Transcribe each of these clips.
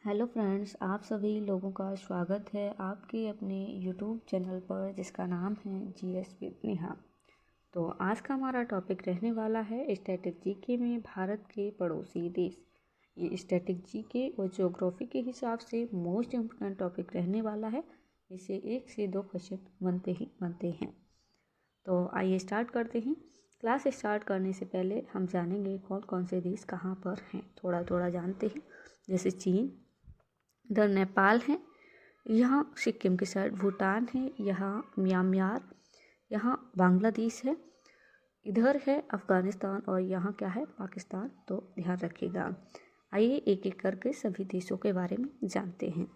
Hello friends, आप सभी लोगों का स्वागत है आपके अपने यूट्यूब चैनल पर जिसका नाम है जीएस विद नेहा। तो आज का हमारा टॉपिक रहने वाला है स्टैटिक जीके में भारत के पड़ोसी देश। ये स्टैटिक जीके और ज्योग्राफी के हिसाब से मोस्ट इम्पोर्टेंट टॉपिक रहने वाला है। इसे 1 से 2 क्वेश्चन बनते हैं। तो आइए स्टार्ट करते हैं। क्लास स्टार्ट करने से पहले हम जानेंगे कौन कौन से देश कहाँ पर हैं, थोड़ा थोड़ा जानते हैं। जैसे चीन, इधर नेपाल है, यहाँ सिक्किम के साइड भूटान है, यहाँ म्यांमार, यहाँ बांग्लादेश है, इधर है अफ़गानिस्तान और यहाँ क्या है पाकिस्तान। तो ध्यान रखिएगा। आइए एक एक करके सभी देशों के बारे में जानते हैं।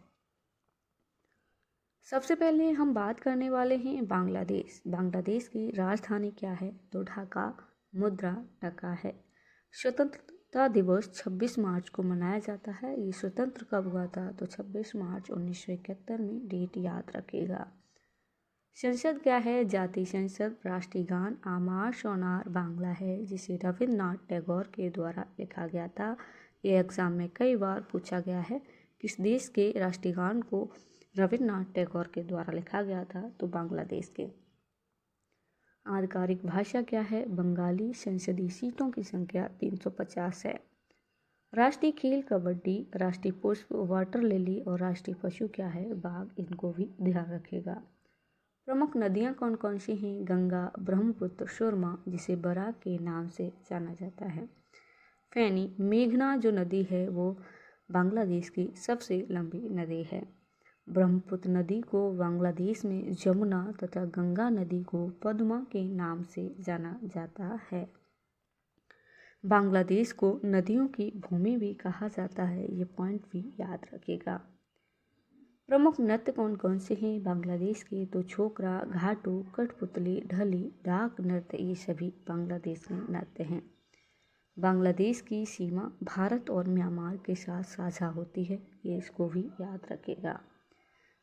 सबसे पहले हम बात करने वाले हैं बांग्लादेश। बांग्लादेश की राजधानी क्या है? तो ढाका, मुद्रा टका है। स्वतंत्रता दिवस 26 मार्च को मनाया जाता है। ये स्वतंत्र कब हुआ था? तो 26 मार्च 1971 में। डेट याद रखिएगा। संसद क्या है? जातीय संसद। राष्ट्रीय गान आमार सोनार बांग्ला है, जिसे रविन्द्रनाथ टैगोर के द्वारा लिखा गया था। ये एग्जाम में कई बार पूछा गया है, किस देश के राष्ट्रीय गान को रविन्द्रनाथ टैगोर के द्वारा लिखा गया था? तो बांग्लादेश के। आधिकारिक भाषा क्या है? बंगाली। संसदीय सीटों की संख्या 350 है। राष्ट्रीय खेल कबड्डी। राष्ट्रीय पुष्प वाटर लिली और राष्ट्रीय पशु क्या है? बाघ। इनको भी ध्यान रखेगा। प्रमुख नदियाँ कौन कौन सी हैं? गंगा, ब्रह्मपुत्र, सुरमा, जिसे बराक के नाम से जाना जाता है। फेनी। मेघना जो नदी है वो बांग्लादेश की सबसे लंबी नदी है। ब्रह्मपुत्र नदी को बांग्लादेश में जमुना तथा गंगा नदी को पद्मा के नाम से जाना जाता है। बांग्लादेश को नदियों की भूमि भी कहा जाता है, ये पॉइंट भी याद रखिएगा। प्रमुख नृत्य कौन कौन से हैं बांग्लादेश के? तो छोकरा, घाटू, कठपुतली, ढली, डाक नृत्य, ये सभी बांग्लादेश के नृत्य हैं। बांग्लादेश की सीमा भारत और म्यांमार के साथ साझा होती है, ये इसको भी याद रखिएगा।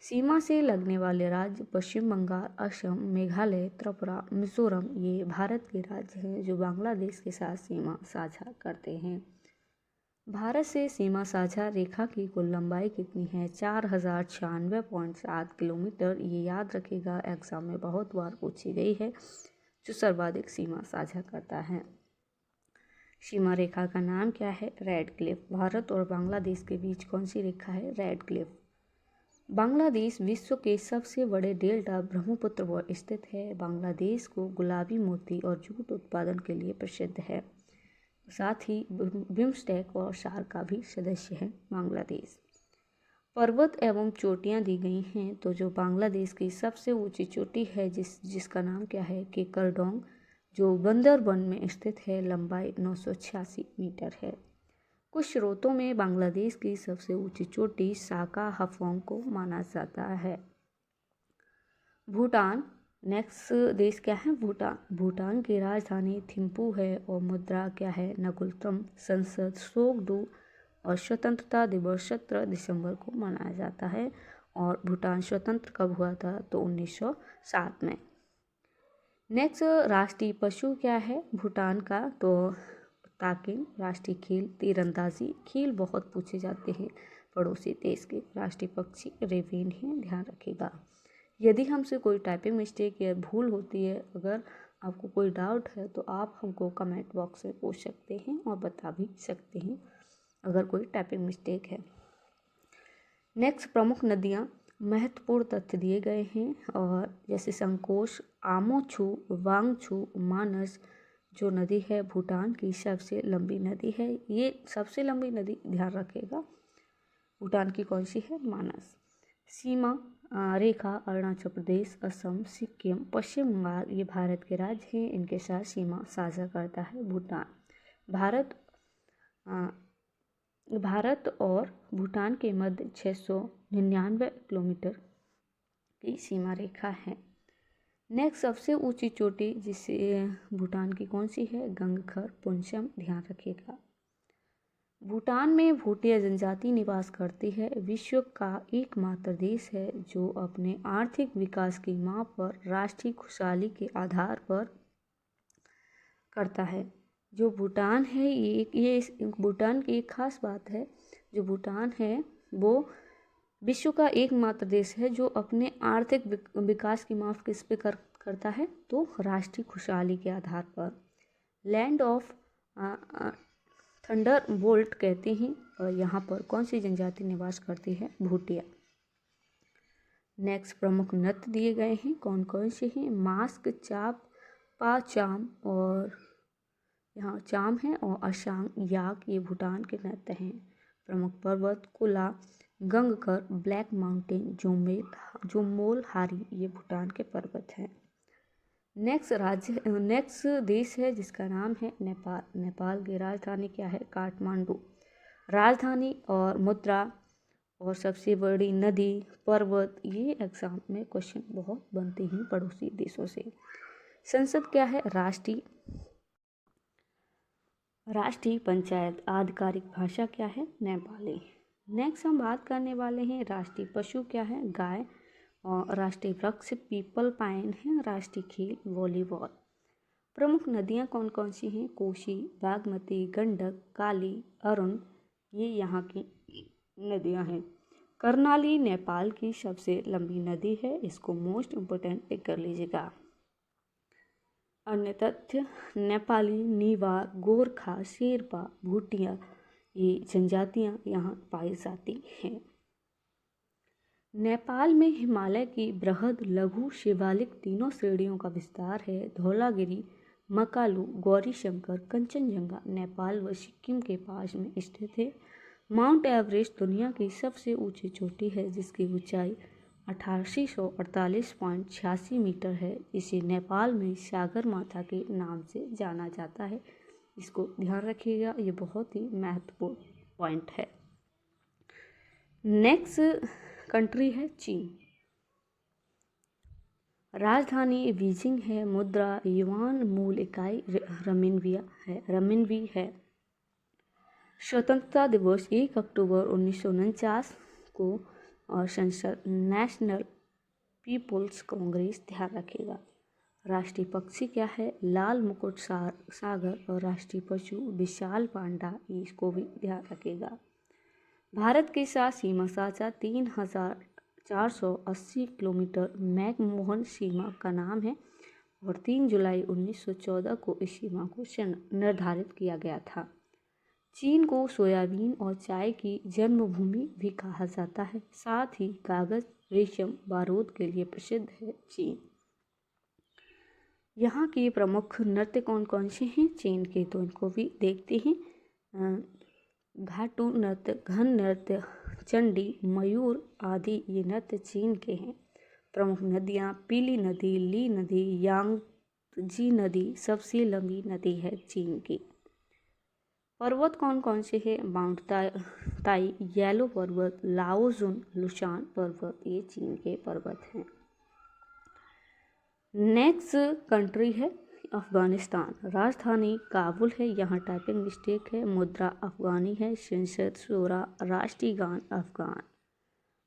सीमा से लगने वाले राज्य पश्चिम बंगाल, असम, मेघालय, त्रिपुरा, मिजोरम, ये भारत के राज्य हैं जो बांग्लादेश के साथ सीमा साझा करते हैं। भारत से सीमा साझा रेखा की कुल लंबाई कितनी है? 4096.7 किलोमीटर। ये याद रखिएगा, एग्जाम में बहुत बार पूछी गई है। जो सर्वाधिक सीमा साझा करता है। सीमा रेखा का नाम क्या है? Red Cliff. भारत और बांग्लादेश के बीच कौन सी रेखा है? Red Cliff. बांग्लादेश विश्व के सबसे बड़े डेल्टा ब्रह्मपुत्र पर स्थित है। बांग्लादेश को गुलाबी मोती और जूट उत्पादन के लिए प्रसिद्ध है। साथ ही बिम्स्टेक और सार्क का भी सदस्य है बांग्लादेश। पर्वत एवं चोटियां दी गई हैं। तो जो बांग्लादेश की सबसे ऊंची चोटी है जिसका नाम क्या है? केकरडोंग, जो बंदरबन में स्थित है। लंबाई 986 मीटर है। कुछ स्रोतों में बांग्लादेश की सबसे ऊंची चोटी साका हाफोंग को माना जाता है। भूटान। नेक्स्ट देश क्या है? भूटान। भूटान की राजधानी थिम्पू है और मुद्रा क्या है? नगुलतम। संसद सोगडू और स्वतंत्रता दिवस 17 दिसंबर को मनाया जाता है। और भूटान स्वतंत्र कब हुआ था? तो 1907 में। नेक्स्ट राष्ट्रीय पशु क्या है भूटान का? तो ताकिन। राष्ट्रीय खेल तीरंदाजी। खेल बहुत पूछे जाते हैं पड़ोसी देश के। राष्ट्रीय पक्षी रेवेन है, ध्यान रखिएगा। यदि हमसे कोई टाइपिंग मिस्टेक या भूल होती है, अगर आपको कोई डाउट है तो आप हमको कमेंट बॉक्स में पूछ सकते हैं और बता भी सकते हैं अगर कोई टाइपिंग मिस्टेक है। नेक्स्ट प्रमुख नदियाँ। महत्वपूर्ण तथ्य दिए गए हैं और जैसे संकोश, आमोछू, वांगछू, मानस। जो नदी है भूटान की सबसे लंबी नदी है। ये सबसे लंबी नदी ध्यान रखेगा। भूटान की कौन सी है? मानस। सीमा रेखा अरुणाचल प्रदेश, असम, सिक्किम, पश्चिम बंगाल, ये भारत के राज्य हैं। इनके साथ सीमा साझा करता है भूटान। भारत और भूटान के मध्य 699 किलोमीटर की सीमा रेखा है। नेक्स्ट सबसे ऊंची चोटी जिसे भूटान की कौन सी है? गंगखर पुंचम, ध्यान रखिएगा। भूटान में भूटिया जनजाति निवास करती है। विश्व का एकमात्र देश है जो अपने आर्थिक विकास की माप पर राष्ट्रीय खुशहाली के आधार पर करता है। जो भूटान है ये भूटान की एक खास बात है, जो भूटान है वो विश्व का एकमात्र देश है जो अपने आर्थिक विकास की माप किस पे करता है, तो राष्ट्रीय खुशहाली के आधार पर। लैंड ऑफ थंडर बोल्ट कहते हैं, और यहाँ पर कौन सी जनजाति निवास करती है, भूटिया। नेक्स्ट प्रमुख नृत्य दिए गए हैं, कौन कौन से हैं, मास्क, चाप, पा चाम, और यहाँ चाम है, और अशांग याक, ये भूटान के नृत्य हैं। प्रमुख पर्वत, कुला, गंगकर, ब्लैक माउंटेन, जोमोल हारी, ये भूटान के पर्वत हैं। नेक्स्ट देश है जिसका नाम है नेपाल। नेपाल की राजधानी क्या है, काठमांडू। राजधानी और मुद्रा और सबसे बड़ी नदी, पर्वत, ये एग्जाम में क्वेश्चन बहुत बनते हैं पड़ोसी देशों से। संसद क्या है, राष्ट्रीय पंचायत। आधिकारिक भाषा क्या है, नेपाली। नेक्स्ट हम बात करने वाले हैं राष्ट्रीय पशु क्या है, गाय। और राष्ट्रीय वृक्ष पीपल पाइन है। राष्ट्रीय खेल वॉलीबॉल। प्रमुख नदियाँ कौन कौन सी हैं, कोसी, बागमती, गंडक, काली, अरुण, ये यहाँ की नदियाँ हैं। कर्णाली नेपाल की सबसे लंबी नदी है, इसको मोस्ट इम्पोर्टेंट टिक कर लीजिएगा। अन्य तथ्य, नेपाली, नीवार, गोरखा, शेरपा, भूटिया, ये जनजातियाँ यहाँ पाई जाती हैं। नेपाल में हिमालय की बृहद लघु शिवालिक तीनों श्रेणियों का विस्तार है। धौलागिरी, मकालू, गौरीशंकर, कंचनजंगा नेपाल व सिक्किम के पास में स्थित है। माउंट एवरेस्ट दुनिया की सबसे ऊंची चोटी है जिसकी ऊंचाई 8848.86 मीटर है। इसे नेपाल में सागर माता के नाम से जाना जाता है। इसको ध्यान रखिएगा, ये बहुत ही महत्वपूर्ण पॉइंट है। नेक्स्ट कंट्री है चीन। राजधानी बीजिंग है। मुद्रा युआन, मूल इकाई रमिनवी है। स्वतंत्रता दिवस 1 अक्टूबर 1949 को, और संसद नेशनल पीपुल्स कांग्रेस, ध्यान रखेगा। राष्ट्रीय पक्षी क्या है, लाल मुकुट सागर, और राष्ट्रीय पशु विशाल पांडा, इसको भी ध्यान रखेगा। भारत के साथ सीमा साझा 3480 किलोमीटर मैकमोहन सीमा का नाम है, और 3 जुलाई 1914 को इस सीमा को निर्धारित किया गया था। चीन को सोयाबीन और चाय की जन्मभूमि भी कहा जाता है। साथ ही कागज, रेशम, बारूद के लिए प्रसिद्ध है चीन। यहाँ के प्रमुख नृत्य कौन कौन से हैं चीन के, तो इनको भी देखते हैं। घाटू नृत्य, घन नृत्य, चंडी, मयूर आदि ये नृत्य चीन के हैं। प्रमुख नदियाँ, पीली नदी, ली नदी, यांगजी नदी सबसे लंबी नदी है चीन की। पर्वत कौन कौन से हैं, माउंट ताई, येलो पर्वत, लाओजुन, लुशान पर्वत, ये चीन के पर्वत हैं। नेक्स्ट कंट्री है अफगानिस्तान। राजधानी काबुल है, यहाँ टाइपिंग मिस्टेक है। मुद्रा अफगानी है। संसद शूरा, राष्ट्रीय गान अफगान।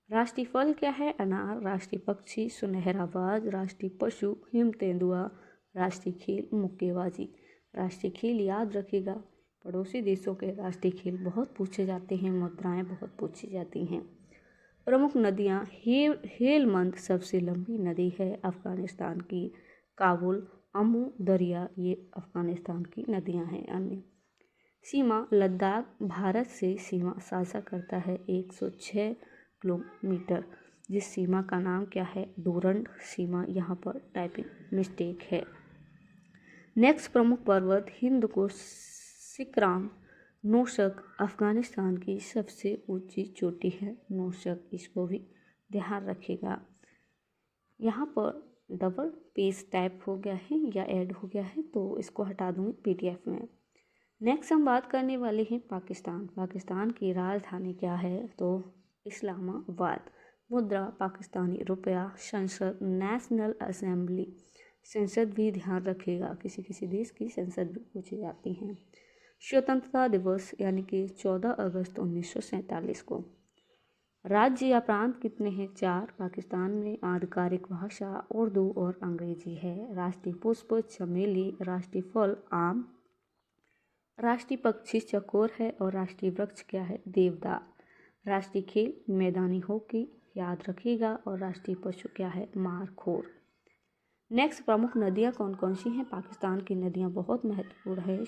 राष्ट्रीय फल क्या है, अनार। राष्ट्रीय पक्षी सुनहरा बाज। राष्ट्रीय पशु हिम तेंदुआ। राष्ट्रीय खेल मुक्केबाजी। राष्ट्रीय खेल याद रखिएगा, पड़ोसी देशों के राष्ट्रीय खेल बहुत पूछे जाते हैं, मुद्राएं बहुत पूछी जाती हैं। प्रमुख नदियाँ, हेलमंद सबसे लंबी नदी है अफगानिस्तान की। काबुल, अमू दरिया, ये अफगानिस्तान की नदियाँ हैं। अन्य सीमा, लद्दाख भारत से सीमा साझा करता है 106 किलोमीटर, जिस सीमा का नाम क्या है, डोरंड सीमा, यहाँ पर टाइपिंग मिस्टेक है। नेक्स्ट प्रमुख पर्वत, हिंदकुश, सिकराम, नोशक, अफगानिस्तान की सबसे ऊंची चोटी है नोशक, इसको भी ध्यान रखिएगा। यहाँ पर डबल पेज टाइप हो गया है या ऐड हो गया है, तो इसको हटा दूँगी PDF में। नेक्स्ट हम बात करने वाले हैं पाकिस्तान। पाकिस्तान की राजधानी क्या है, तो इस्लामाबाद। मुद्रा पाकिस्तानी रुपया। संसद नेशनल असेंबली, संसद भी ध्यान रखिएगा, किसी किसी देश की संसद भी पूछी जाती हैं। स्वतंत्रता दिवस यानी कि 14 अगस्त 1947 को। राज्य या प्रांत कितने हैं, 4। पाकिस्तान में आधिकारिक भाषा उर्दू और अंग्रेजी है। राष्ट्रीय पुष्प चमेली। राष्ट्रीय फल आम। राष्ट्रीय पक्षी चकोर है, और राष्ट्रीय वृक्ष क्या है, देवदार। राष्ट्रीय खेल मैदानी हॉकी याद रखिएगा। और राष्ट्रीय पशु क्या है? मारखोर। नेक्स्ट, प्रमुख नदियाँ कौन कौन सी हैं? पाकिस्तान की नदियाँ बहुत महत्वपूर्ण है।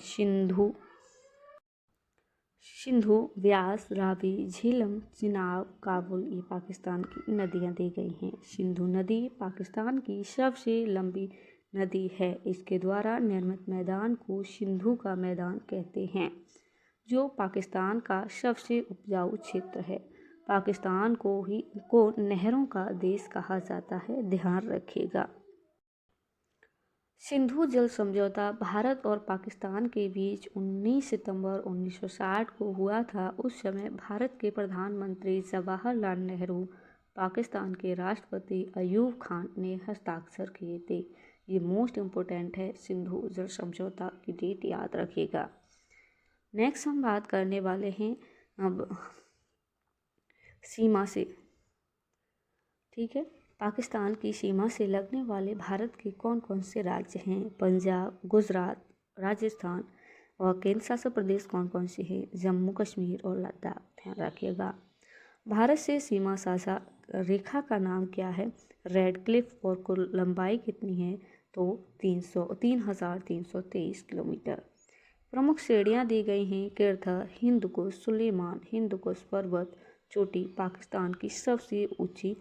सिंधु, व्यास, रावी, झीलम, चिनाब, काबुल, ये पाकिस्तान की नदियाँ दी गई हैं। सिंधु नदी पाकिस्तान की सबसे लंबी नदी है। इसके द्वारा निर्मित मैदान को सिंधु का मैदान कहते हैं, जो पाकिस्तान का सबसे उपजाऊ क्षेत्र है। पाकिस्तान को नहरों का देश कहा जाता है, ध्यान रखिएगा। सिंधु जल समझौता भारत और पाकिस्तान के बीच 19 सितंबर 1960 को हुआ था। उस समय भारत के प्रधानमंत्री जवाहरलाल नेहरू, पाकिस्तान के राष्ट्रपति अयूब खान ने हस्ताक्षर किए थे। ये मोस्ट इम्पोर्टेंट है, सिंधु जल समझौता की डेट याद रखिएगा। नेक्स्ट हम बात करने वाले हैं अब सीमा से। ठीक है, पाकिस्तान की सीमा से लगने वाले भारत के कौन कौन से राज्य हैं? पंजाब, गुजरात, राजस्थान और केंद्र शासित प्रदेश कौन कौन से हैं? जम्मू कश्मीर और लद्दाख, ध्यान रखिएगा। भारत से सीमा साझा रेखा का नाम क्या है? Red Cliff. और कुल लंबाई कितनी है? तो 3,323 किलोमीटर। प्रमुख श्रेणियाँ दी गई हैं। कीर्थ, हिंदकुश, सुलेमान, हिंदकुश पर्वत चोटी पाकिस्तान की सबसे ऊंची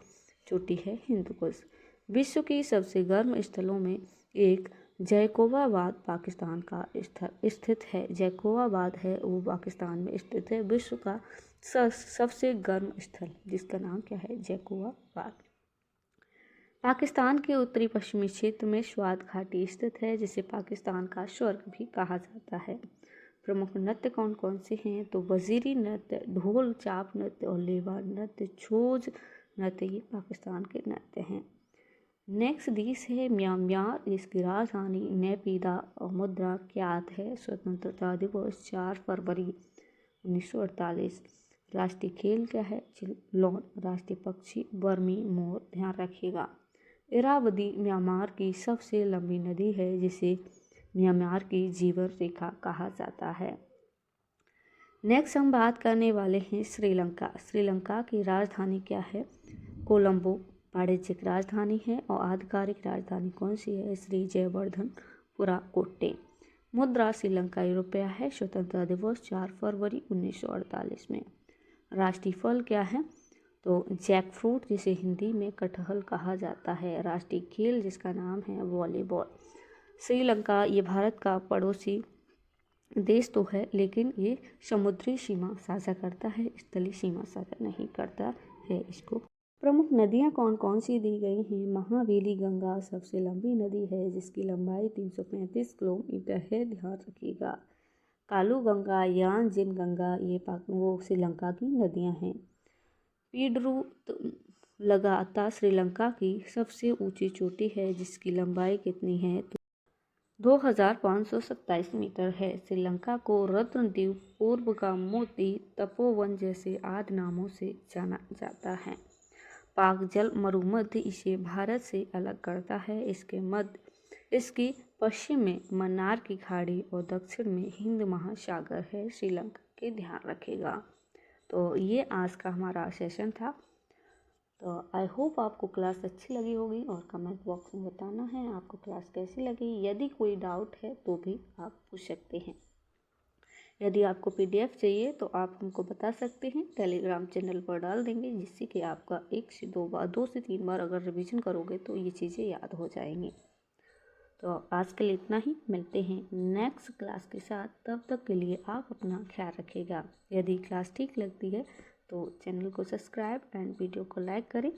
चोटी है हिंदकुश। विश्व की सबसे गर्म स्थलों में एक जैकोबाबाद पाकिस्तान का स्थित है। जैकोबाबाद है वो पाकिस्तान में स्थित है। विश्व का सबसे गर्म स्थल जिसका नाम क्या है? जैकोबाबाद। पाकिस्तान के उत्तरी पश्चिमी क्षेत्र में स्वात घाटी स्थित है, जिसे पाकिस्तान का स्वर्ग भी कहा जाता है। प्रमुख नृत्य कौन कौन से हैं? तो वजीरी नृत्य, ढोल चाप नृत्य और लेवा नृत्य, छोज नृत्य, ये पाकिस्तान के नृत्य हैं। नेक्स्ट देश है म्यांमार, इसकी राजधानी नेपिदा और मुद्रा ज्ञात है। स्वतंत्रता दिवस 4 फरवरी 1948। राष्ट्रीय खेल क्या है? चिल्लौन। राष्ट्रीय पक्षी बर्मी मोर, ध्यान रखिएगा। इरावदी म्यांमार की सबसे लंबी नदी है, जिसे म्यांमार की जीवन रेखा कहा जाता है। नेक्स्ट हम बात करने वाले हैं श्रीलंका। श्रीलंका की राजधानी क्या है? कोलंबो वाणिज्यिक राजधानी है। और आधिकारिक राजधानी कौन सी है? श्री जयवर्धनपुरा कोट्टे। मुद्रा श्रीलंकाई रुपया है। स्वतंत्रता दिवस 4 फरवरी 1948 में। राष्ट्रीय फल क्या है? तो जैक फ्रूट, जिसे हिंदी में कटहल कहा जाता है। राष्ट्रीय खेल जिसका नाम है वॉलीबॉल। श्रीलंका ये भारत का पड़ोसी देश तो है, लेकिन ये समुद्री सीमा साझा करता है, स्थलीय सीमा साझा नहीं करता है इसको। प्रमुख नदियाँ कौन कौन सी दी गई हैं? महावेली गंगा सबसे लंबी नदी है, जिसकी लंबाई 335 किलोमीटर है, ध्यान रखिएगा। कालू गंगा, यानजिन गंगा, ये वो श्रीलंका की नदियाँ हैं। लगातार श्रीलंका की सबसे ऊंची चोटी है, जिसकी लंबाई कितनी है? तो 2527 मीटर है। श्रीलंका को रत्नद्वीप, पूर्व का मोती, तपोवन जैसे आदि नामों से जाना जाता है। पाक जल मरुमध्य इसे भारत से अलग करता है। इसकी पश्चिम में मन्नार की खाड़ी और दक्षिण में हिंद महासागर है। श्रीलंका के ध्यान रखेगा। तो ये आज का हमारा सेशन था। तो आई होप आपको क्लास अच्छी लगी होगी और कमेंट बॉक्स में बताना है आपको क्लास कैसी लगी। यदि कोई डाउट है तो भी आप पूछ सकते हैं। यदि आपको PDF चाहिए तो आप हमको बता सकते हैं, टेलीग्राम चैनल पर डाल देंगे, जिससे कि आपका 1 से 2 बार 2 से 3 बार अगर रिवीजन करोगे तो ये चीज़ें याद हो जाएंगी। तो आज के लिए इतना ही, मिलते हैं नेक्स्ट क्लास के साथ। तब तक के लिए आप अपना ख्याल रखिएगा। यदि क्लास ठीक लगती है तो चैनल को सब्सक्राइब एंड वीडियो को लाइक करें।